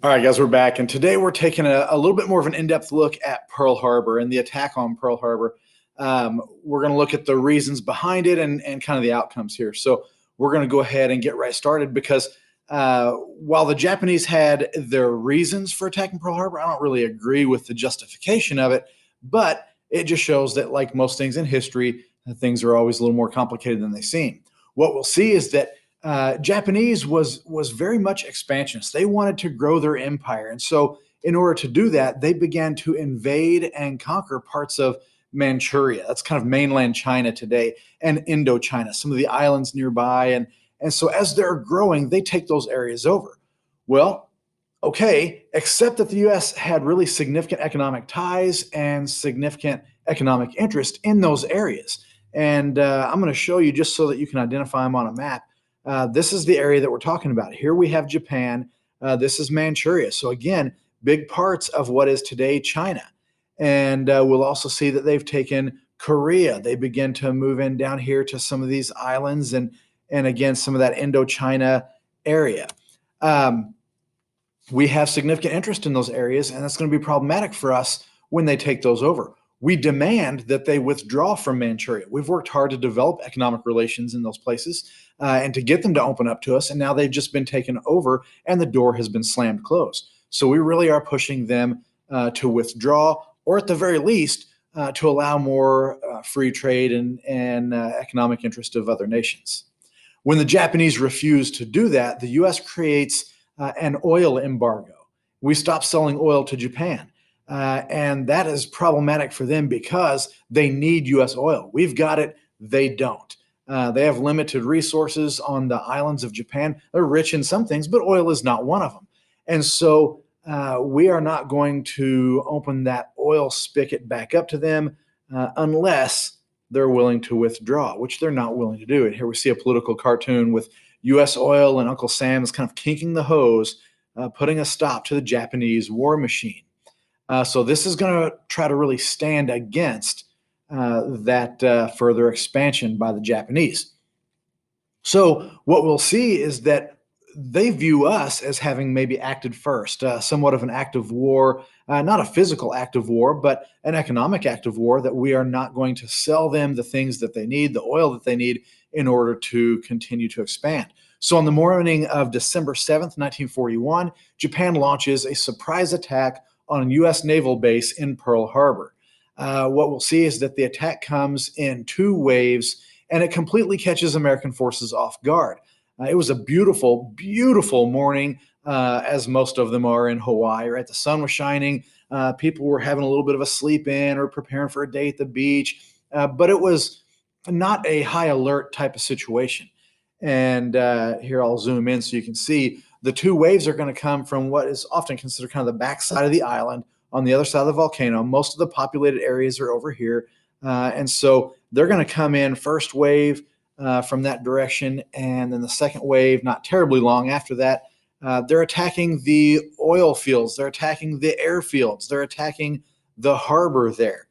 All right, guys, we're back. And today we're taking a little bit more of an in-depth look at Pearl Harbor and the attack on Pearl Harbor. We're going to look at the reasons behind it and kind of the outcomes here. So we're going to go ahead and get right started because while the Japanese had their reasons for attacking Pearl Harbor, I don't really agree with the justification of it. But it just shows that, like most things in history, things are always a little more complicated than they seem. What we'll see is that Japanese was very much expansionist. They wanted to grow their empire. And so in order to do that, they began to invade and conquer parts of Manchuria. That's kind of mainland China today, and Indochina, some of the islands nearby. And so as they're growing, they take those areas over. Well, okay, except that the U.S. had really significant economic ties and significant economic interest in those areas. And I'm going to show you just so that you can identify them on a map. This is the area that we're talking about. Here we have Japan. This is Manchuria. So again, big parts of what is today China. And we'll also see that they've taken Korea. They begin to move in down here to some of these islands and again, some of that Indochina area. We have significant interest in those areas, and that's going to be problematic for us when they take those over. We demand that they withdraw from Manchuria. We've worked hard to develop economic relations in those places and to get them to open up to us, and now they've just been taken over and the door has been slammed closed. So we really are pushing them to withdraw, or at the very least, to allow more free trade and economic interest of other nations. When the Japanese refuse to do that, the U.S. creates an oil embargo. We stop selling oil to Japan. And that is problematic for them because they need U.S. oil. We've got it. They don't. They have limited resources on the islands of Japan. They're rich in some things, but oil is not one of them. And so we are not going to open that oil spigot back up to them unless they're willing to withdraw, which they're not willing to do. And here we see a political cartoon with U.S. oil, and Uncle Sam is kind of kinking the hose, putting a stop to the Japanese war machine. So this is going to try to really stand against that further expansion by the Japanese. So what we'll see is that they view us as having maybe acted first, somewhat of an act of war, not a physical act of war, but an economic act of war, that we are not going to sell them the things that they need, the oil that they need in order to continue to expand. So on the morning of December 7th, 1941, Japan launches a surprise attack on a U.S. naval base in Pearl Harbor. What we'll see is that the attack comes in two waves, and it completely catches American forces off guard. It was a beautiful, beautiful morning, as most of them are in Hawaii, right? The sun was shining. People were having a little bit of a sleep in or preparing for a day at the beach, but it was not a high alert type of situation. And here I'll zoom in so you can see the two waves are going to come from what is often considered kind of the backside of the island on the other side of the volcano. Most of the populated areas are over here. And so they're going to come in first wave from that direction. And then the second wave, not terribly long after that, they're attacking the oil fields. They're attacking the airfields. They're attacking the harbor there.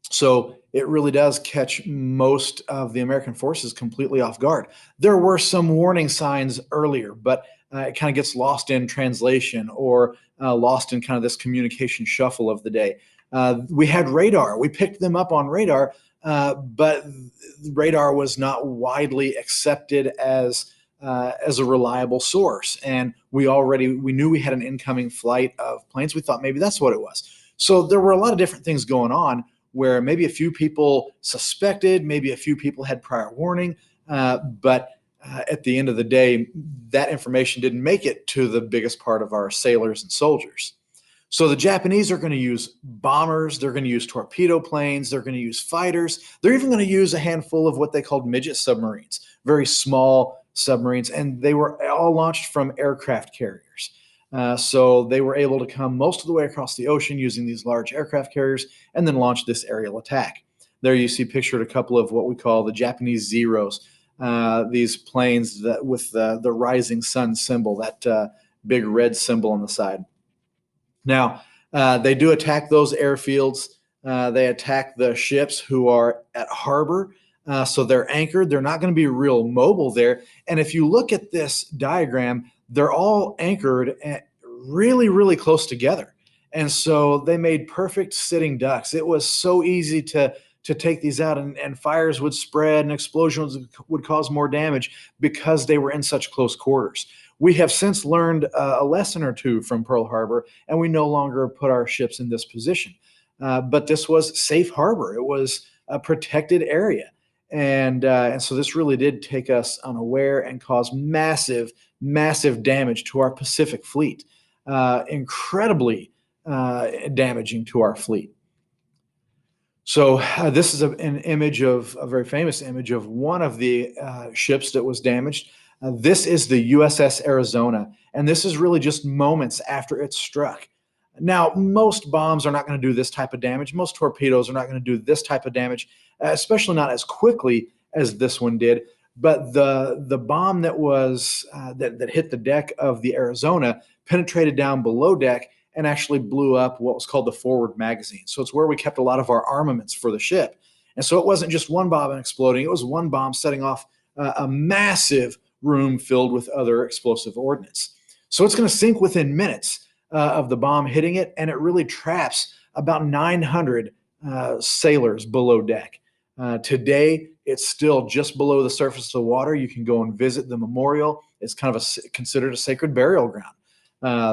So it really does catch most of the American forces completely off guard. There were some warning signs earlier, but it kind of gets lost in translation or lost in kind of this communication shuffle of the day. We had radar. We picked them up on radar, but radar was not widely accepted as a reliable source. And we knew we had an incoming flight of planes. We thought maybe that's what it was. So there were a lot of different things going on where maybe a few people suspected, maybe a few people had prior warning, but at the end of the day, that information didn't make it to the biggest part of our sailors and soldiers. So the Japanese are going to use bombers, they're going to use torpedo planes, they're going to use fighters, they're even going to use a handful of what they called midget submarines, very small submarines, and they were all launched from aircraft carriers. So they were able to come most of the way across the ocean using these large aircraft carriers and then launch this aerial attack. There you see pictured a couple of what we call the Japanese Zeros, these planes that with the rising sun symbol, that big red symbol on the side. Now, they do attack those airfields. They attack the ships who are at harbor. So they're anchored. They're not going to be real mobile there. And if you look at this diagram, they're all anchored at really, really close together. And so they made perfect sitting ducks. It was so easy to take these out, and fires would spread and explosions would cause more damage because they were in such close quarters. We have since learned a lesson or two from Pearl Harbor, and we no longer put our ships in this position. But this was safe harbor. It was a protected area. And so this really did take us unaware and cause massive, massive damage to our Pacific fleet, incredibly damaging to our fleet. So this is an image of a very famous image of one of the ships that was damaged. This is the U.S.S. Arizona, and this is really just moments after it struck. Now, most bombs are not going to do this type of damage. Most torpedoes are not going to do this type of damage, especially not as quickly as this one did. But the bomb that was that hit the deck of the Arizona penetrated down below deck and actually blew up what was called the forward magazine. So it's where we kept a lot of our armaments for the ship. And so it wasn't just one bomb exploding, it was one bomb setting off a massive room filled with other explosive ordnance. So it's going to sink within minutes of the bomb hitting it, and it really traps about 900 sailors below deck. Today, it's still just below the surface of the water. You can go and visit the memorial. It's kind of considered a sacred burial ground.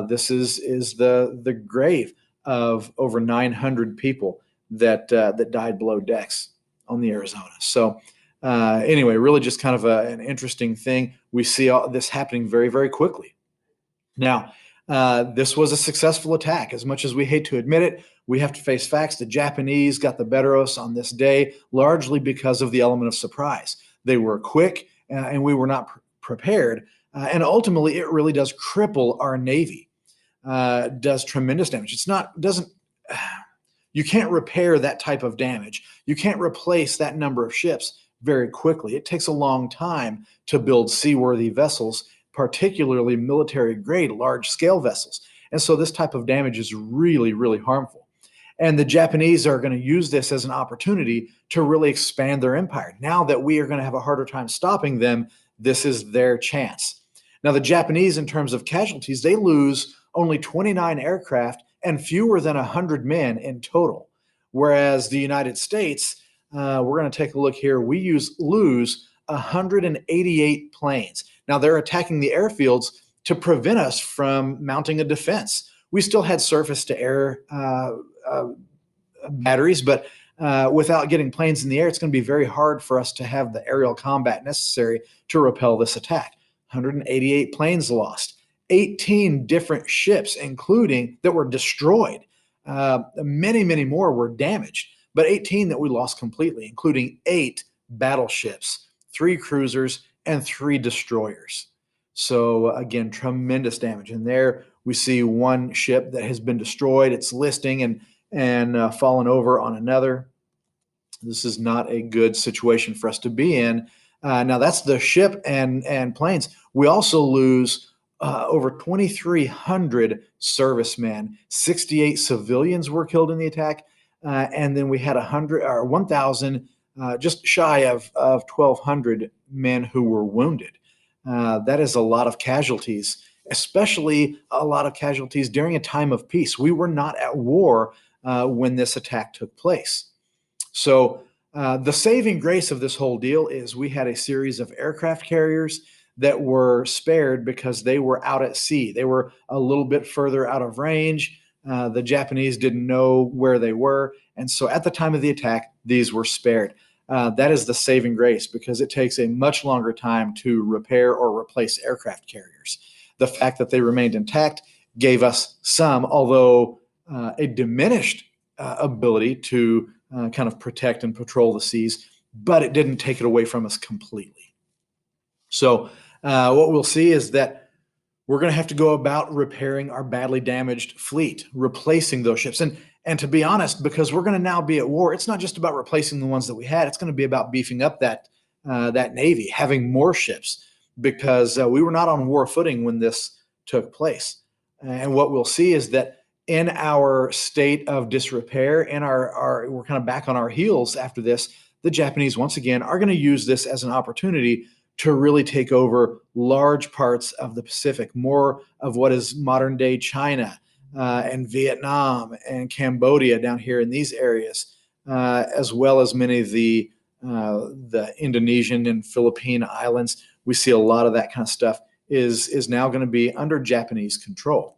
This is the grave of over 900 people that died below decks on the Arizona. So anyway, really just kind of an interesting thing. We see all this happening very, very quickly. Now, this was a successful attack. As much as we hate to admit it, we have to face facts. The Japanese got the better of us on this day, largely because of the element of surprise. They were quick, and we were not prepared. And ultimately, it really does cripple our Navy. Does tremendous damage. You can't repair that type of damage. You can't replace that number of ships very quickly. It takes a long time to build seaworthy vessels, particularly military-grade, large-scale vessels. And so this type of damage is really, really harmful. And the Japanese are going to use this as an opportunity to really expand their empire. Now that we are going to have a harder time stopping them, this is their chance. Now, the Japanese, in terms of casualties, they lose only 29 aircraft and fewer than 100 men in total. Whereas the United States, we're going to take a look here, we lose 188 planes. Now, they're attacking the airfields to prevent us from mounting a defense. We still had surface-to-air batteries, but without getting planes in the air, it's going to be very hard for us to have the aerial combat necessary to repel this attack. 188 planes lost, 18 different ships, including that were destroyed. Many, many more were damaged, but 18 that we lost completely, including 8 battleships, 3 cruisers, and 3 destroyers. So again, tremendous damage. And there we see one ship that has been destroyed. It's listing and fallen over on another. This is not a good situation for us to be in. Now that's the ship and planes. We also lose over 2,300 servicemen. 68 civilians were killed in the attack, and then we had 1,000, just shy of 1,200 men who were wounded. That is a lot of casualties, especially a lot of casualties during a time of peace. We were not at war when this attack took place. So the saving grace of this whole deal is we had a series of aircraft carriers that were spared because they were out at sea. They were a little bit further out of range. The Japanese didn't know where they were. And so at the time of the attack, these were spared. That is the saving grace because it takes a much longer time to repair or replace aircraft carriers. The fact that they remained intact gave us some, although a diminished ability to kind of protect and patrol the seas, but it didn't take it away from us completely. So what we'll see is that we're going to have to go about repairing our badly damaged fleet, replacing those ships. And to be honest, because we're going to now be at war, it's not just about replacing the ones that we had. It's going to be about beefing up that Navy, having more ships, because we were not on war footing when this took place. And what we'll see is that in our state of disrepair, in we're kind of back on our heels after this, the Japanese, once again, are going to use this as an opportunity to really take over large parts of the Pacific, more of what is modern day China and Vietnam and Cambodia down here in these areas, as well as many of the Indonesian and Philippine islands. We see a lot of that kind of stuff is now going to be under Japanese control.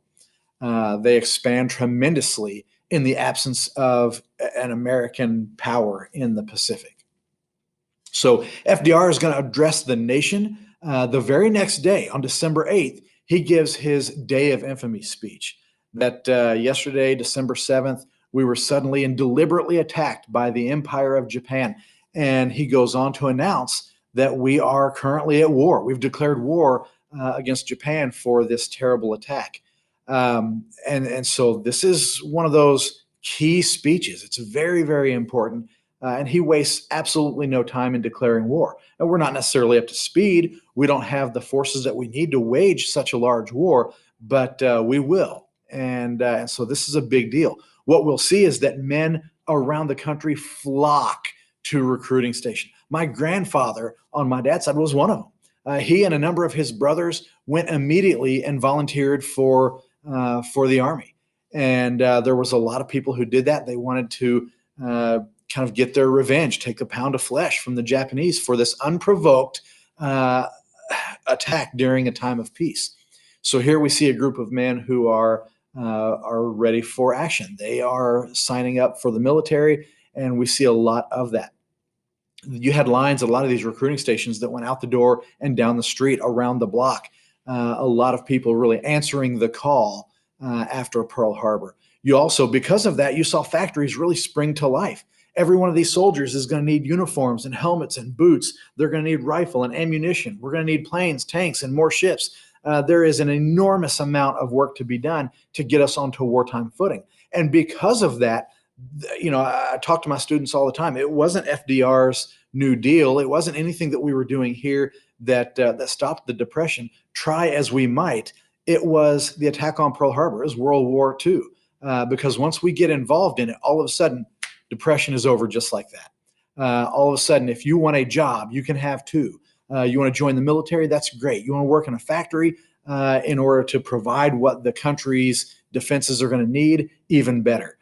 They expand tremendously in the absence of an American power in the Pacific. So FDR is going to address the nation the very next day on December 8th. He gives his Day of Infamy speech that yesterday, December 7th, we were suddenly and deliberately attacked by the Empire of Japan. And he goes on to announce that we are currently at war. We've declared war against Japan for this terrible attack. And so this is one of those key speeches. It's very, very important. And he wastes absolutely no time in declaring war. And we're not necessarily up to speed. We don't have the forces that we need to wage such a large war, but we will. And so this is a big deal. What we'll see is that men around the country flock to recruiting station. My grandfather on my dad's side was one of them. He and a number of his brothers went immediately and volunteered for the Army. And there was a lot of people who did that. They wanted to kind of get their revenge, take a pound of flesh from the Japanese for this unprovoked attack during a time of peace. So here we see a group of men who are ready for action. They are signing up for the military, and we see a lot of that. You had lines at a lot of these recruiting stations that went out the door and down the street around the block. A lot of people really answering the call after Pearl Harbor. You also, because of that, you saw factories really spring to life. Every one of these soldiers is going to need uniforms and helmets and boots. They're going to need rifle and ammunition. We're going to need planes, tanks, and more ships. There is an enormous amount of work to be done to get us onto wartime footing. And because of that, I talk to my students all the time. It wasn't FDR's New Deal. It wasn't anything that we were doing here that stopped the Depression. Try as we might, it was the attack on Pearl Harbor. It was World War II. Because once we get involved in it, all of a sudden, Depression is over just like that. All of a sudden, if you want a job, you can have two. You want to join the military? That's great. You want to work in a factory in order to provide what the country's defenses are going to need? Even better.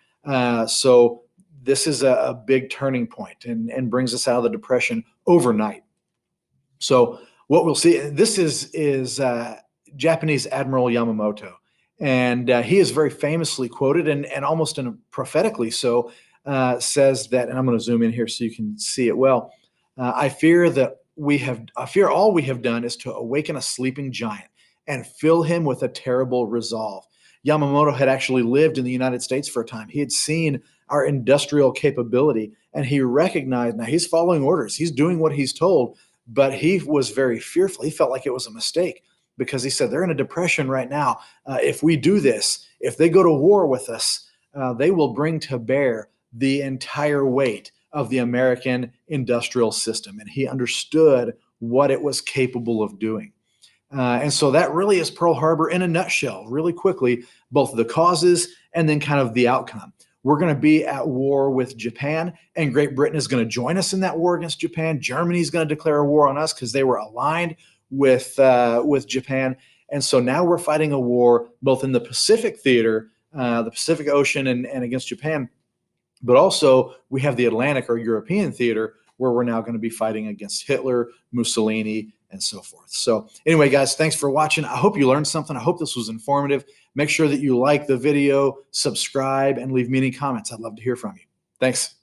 So this is a big turning point and brings us out of the Depression overnight. So what we'll see, this is Japanese Admiral Yamamoto. And he is very famously quoted and almost prophetically so, says that, and I'm going to zoom in here so you can see it well. I fear all we have done is to awaken a sleeping giant and fill him with a terrible resolve. Yamamoto had actually lived in the United States for a time. He had seen our industrial capability, and he recognized, now he's following orders. He's doing what he's told, but he was very fearful. He felt like it was a mistake because he said, they're in a depression right now. If we do this, if they go to war with us, they will bring to bear the entire weight of the American industrial system. And he understood what it was capable of doing. And so that really is Pearl Harbor in a nutshell, really quickly, both the causes and then kind of the outcome. We're going to be at war with Japan, and Great Britain is going to join us in that war against Japan. Germany is going to declare a war on us because they were aligned with Japan. And so now we're fighting a war both in the Pacific theater, the Pacific Ocean, and against Japan. But also we have the Atlantic or European theater where we're now going to be fighting against Hitler, Mussolini, and so forth. So anyway, guys, thanks for watching. I hope you learned something. I hope this was informative. Make sure that you like the video, subscribe, and leave me any comments. I'd love to hear from you. Thanks.